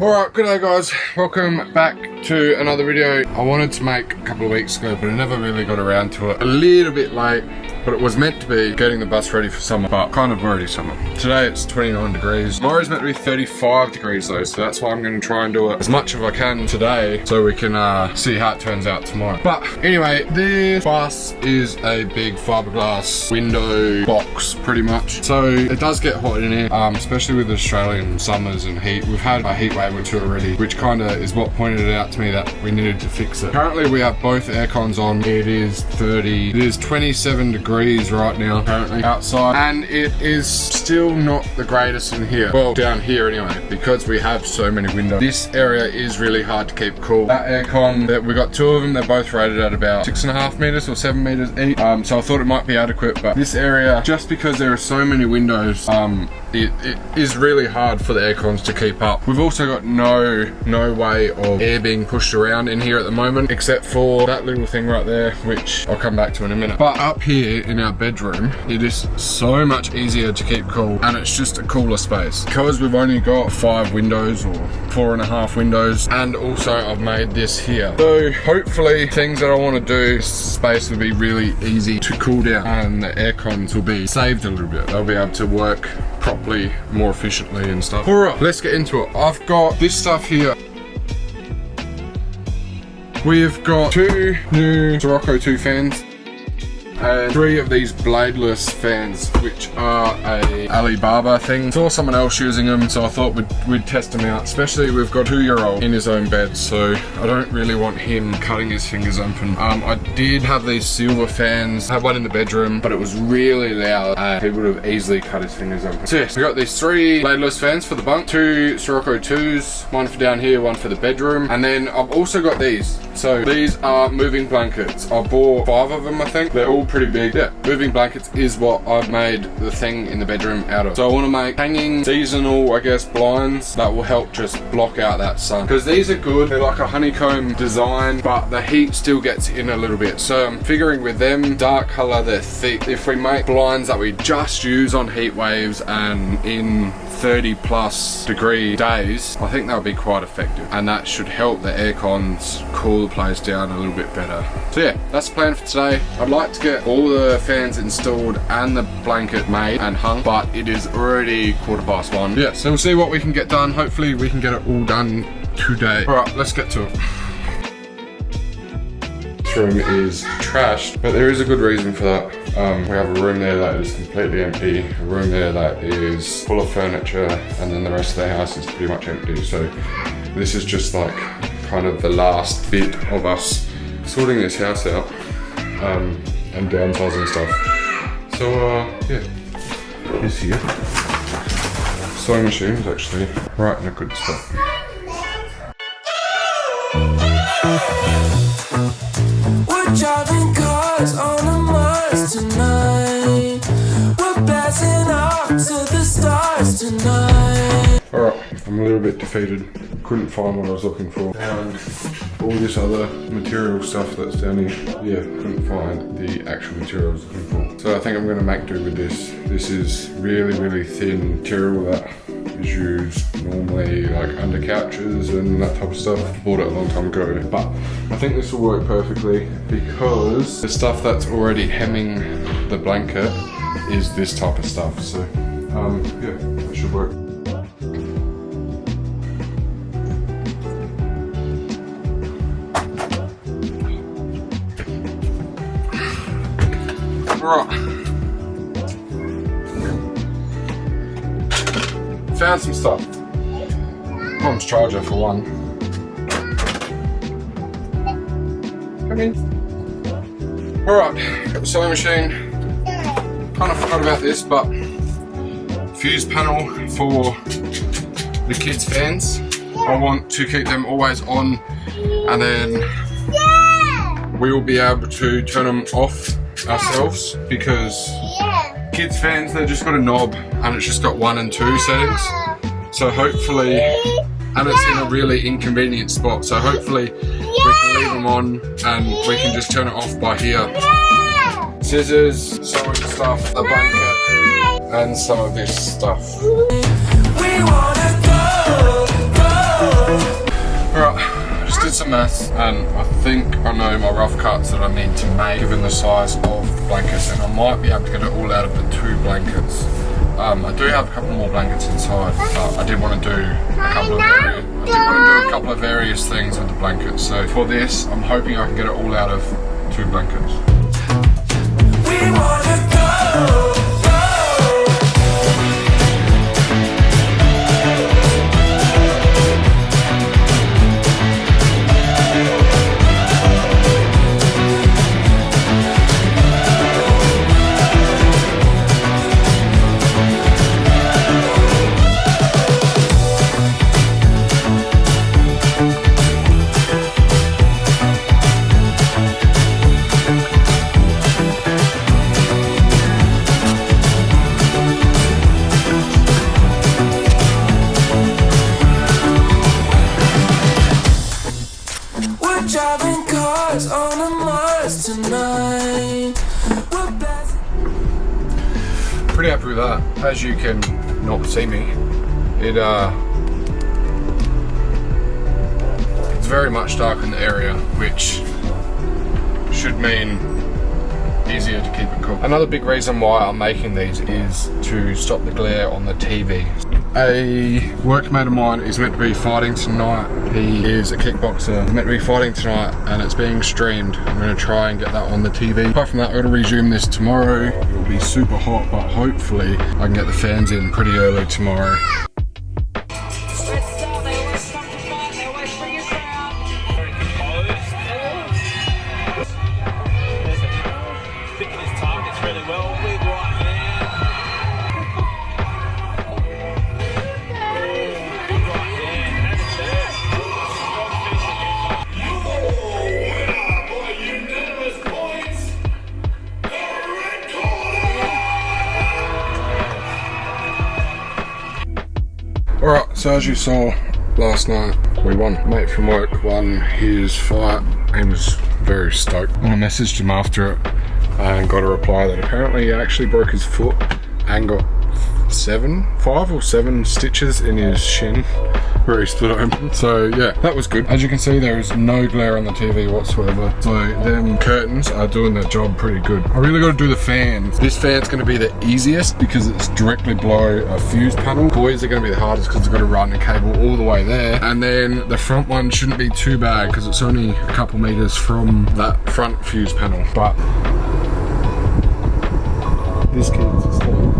Alright, good day guys, welcome back to another video. I wanted to make a couple of weeks ago, but I never really got around to it. A little bit late, but it was meant to be getting the bus ready for summer, but kind of already summer. Today it's 29 degrees. Tomorrow's meant to be 35 degrees though, so that's why I'm going to try and do it as much as I can today, so we can see how it turns out tomorrow. But anyway, this bus is a big fiberglass window box, pretty much. So it does get hot in here, especially with Australian summers and heat. We've had a heat wave or two already, which kind of is what pointed it out to me that we needed to fix it. Currently we have both air cons on. It is 27 degrees right now currently outside, and it is still not the greatest in here. Well, down here anyway, because we have so many windows. This area is really hard to keep cool. That aircon, we got two of them, they're both rated at about 6.5 meters or 7 meters each. So I thought it might be adequate, but this area, just because there are so many windows, it is really hard for the air cons to keep up. We've also got no way of air being pushed around in here at the moment, except for that little thing right there, which I'll come back to in a minute. But up here in our bedroom, it is so much easier to keep cool, and it's just a cooler space. Because we've only got 5 windows or 4.5 windows, and also I've made this here. So hopefully things that I want to do, this space will be really easy to cool down, and the air cons will be saved a little bit. They'll be able to work properly, more efficiently and stuff. Alright, let's get into it. I've got this stuff here. We've got 2 new Sirocco 2 fans and 3 of these bladeless fans, which are a Alibaba thing. Saw someone else using them, so I thought we'd test them out. Especially we've got a 2-year-old in his own bed, so I don't really want him cutting his fingers open. I did have these silver fans. I had one in the bedroom, but it was really loud and he would have easily cut his fingers open. So yes, we got these 3 bladeless fans for the bunk, 2 Sirocco 2s, one for down here, one for the bedroom, and then I've also got these. So these are moving blankets. I bought 5 of them, I think. They're all pretty big. Yeah, moving blankets is what I've made the thing in the bedroom out of. So I want to make hanging seasonal, I guess, blinds that will help just block out that sun. Because these are good. They're like a honeycomb design, but the heat still gets in a little bit. So I'm figuring with them, dark color, they're thick. If we make blinds that we just use on heat waves and in 30+ degree days, I think that'll be quite effective, and that should help the air cons cool the place down a little bit better. So yeah, that's the plan for today. I'd like to get all the fans installed and the blanket made and hung, but it is already 1:15. Yeah, so we'll see what we can get done. Hopefully we can get it all done today. Alright, let's get to it. This room is trashed, but there is a good reason for that. We have a room there that is completely empty, a room there that is full of furniture, and then the rest of the house is pretty much empty. So this is just like kind of the last bit of us sorting this house out and downsizing stuff. So yeah, this here. Sewing machine is actually right in a good spot. We're driving cars on a Mars tonight. We're blasting off to the stars tonight. Alright, I'm a little bit defeated. Couldn't find what I was looking for. And all this other material stuff that's down here. Yeah, couldn't find the actual material I was looking for. So I think I'm going to make do with this. This is really thin material that is used normally like under couches and that type of stuff. I bought it a long time ago, but I think this will work perfectly because the stuff that's already hemming the blanket is this type of stuff. So yeah, that should work. Right. Found some stuff. Mom's charger for one. Come in. Alright, got the sewing machine. Kind of forgot about this, but fuse panel for the kids' fans. I want to keep them always on, and then we will be able to turn them off ourselves, because kids fans, they've just got a knob and it's just got 1 and 2 settings. So hopefully, and it's in a really inconvenient spot, so hopefully we can leave them on and we can just turn it off by here. Scissors, sewing stuff, the blanket, and some of this stuff. We wanna go, go. some maths and I think I know my rough cuts that I need to make given the size of the blankets, and I might be able to get it all out of the 2 blankets. I do have a couple more blankets inside, but I did want to do a couple of various things with the blankets. So for this, I'm hoping I can get it all out of 2 blankets. We wanna go. Driving cars on a Mars tonight. Pretty happy with that. As you can not see me, it's very much dark in the area, which should mean easier to keep it cool. Another big reason why I'm making these is to stop the glare on the TV. A workmate of mine is meant to be fighting tonight. He is a kickboxer. He's meant to be fighting tonight and it's being streamed. I'm going to try and get that on the TV. Apart from that, I'm going to resume this tomorrow. It'll be super hot, but hopefully I can get the fans in pretty early tomorrow. Alright, so as you saw last night, we won. Mate from work won his fight. He was very stoked. And I messaged him after it and got a reply that apparently he actually broke his foot and got 5 or 7 stitches in his shin where he split open. So yeah, that was good. As you can see, there is no glare on the TV whatsoever. So them curtains are doing their job pretty good. I really got to do the fans. This fan's going to be the easiest because it's directly below a fuse panel. Boys are going to be the hardest because they've got to run a cable all the way there. And then the front one shouldn't be too bad because it's only a couple meters from that front fuse panel. But this kid's asleep.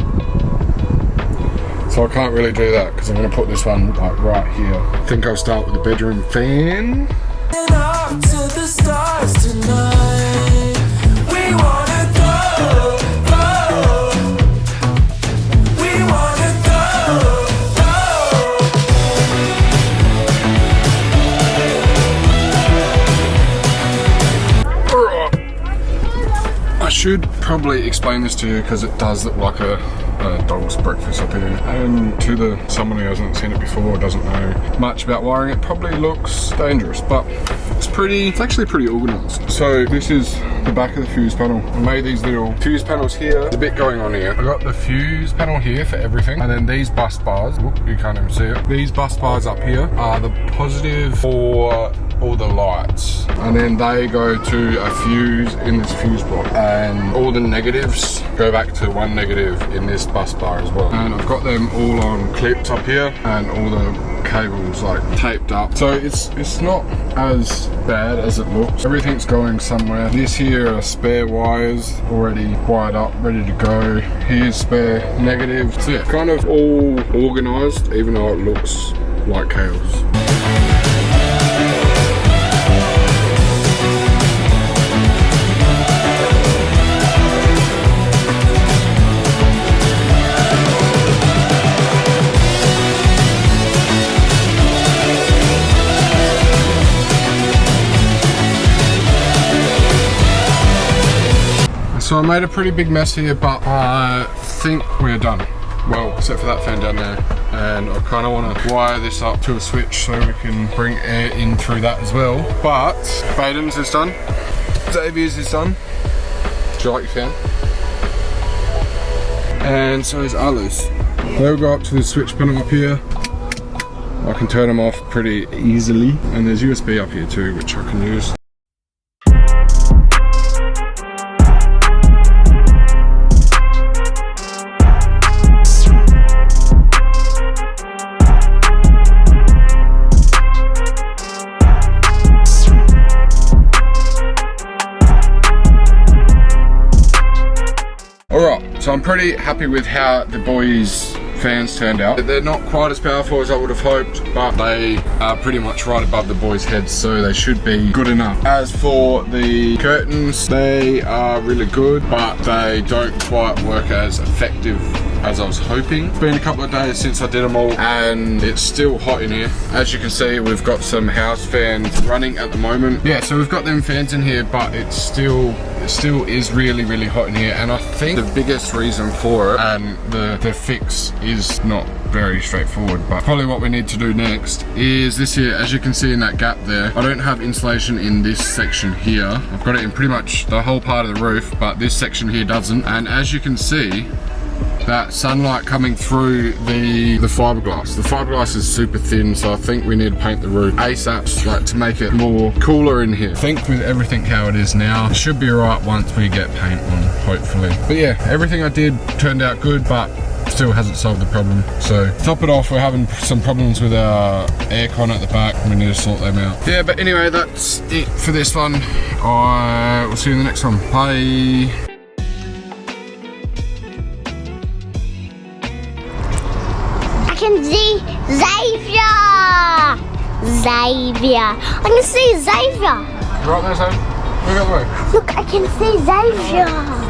So I can't really do that because I'm going to put this one like right here. I think I'll start with the bedroom fan. Up to the stars tonight. We wanna go, go. We wanna go, go. I should probably explain this to you because it does look like a dog's breakfast up here, and to someone who hasn't seen it before or doesn't know much about wiring, it probably looks dangerous, but it's actually pretty organised. So this is the back of the fuse panel. I made these little fuse panels here. There's a bit going on here. I got the fuse panel here for everything, and then these bus bars, whoop, you can't even see it. These bus bars up here are the positive for all the lights, and then they go to a fuse in this fuse block, and all the negatives go back to one negative in this bus bar as well. And I've got them all on clips up here and all the cables like taped up, so it's not as bad as it looks. Everything's going somewhere. This here are spare wires already wired up, ready to go. Here's spare negatives. So yeah, kind of all organized, even though it looks like chaos. So I made a pretty big mess here, but I think we're done. Well, except for that fan down there. And I kind of want to wire this up to a switch so we can bring air in through that as well. But Baden's is done. Xavier's is done. Do you like your fan? And so is Alu's. They'll go up to the switch panel up here. I can turn them off pretty easily. And there's USB up here too, which I can use. Alright, so I'm pretty happy with how the boys' fans turned out. They're not quite as powerful as I would have hoped, but they are pretty much right above the boys' heads, so they should be good enough. As for the curtains, they are really good, but they don't quite work as effective as I was hoping. It's been a couple of days since I did them all, and it's still hot in here. As you can see, we've got some house fans running at the moment. Yeah, so we've got them fans in here, but it still is really hot in here, and I think the biggest reason for it, and the fix is not very straightforward, but probably what we need to do next is this here. As you can see in that gap there, I don't have insulation in this section here. I've got it in pretty much the whole part of the roof, but this section here doesn't, and as you can see, that sunlight coming through the fiberglass. The fiberglass is super thin, so I think we need to paint the roof ASAP, like to make it more cooler in here. I think with everything how it is now, it should be alright once we get paint on, hopefully. But yeah, everything I did turned out good, but still hasn't solved the problem. So top it off, we're having some problems with our aircon at the back. We need to sort them out. Yeah, but anyway, that's it for this one. I will see you in the next one. Bye. I can see Xavier! Xavier! I can see Xavier! You right there, son? Move out the way. Look, I can see Xavier!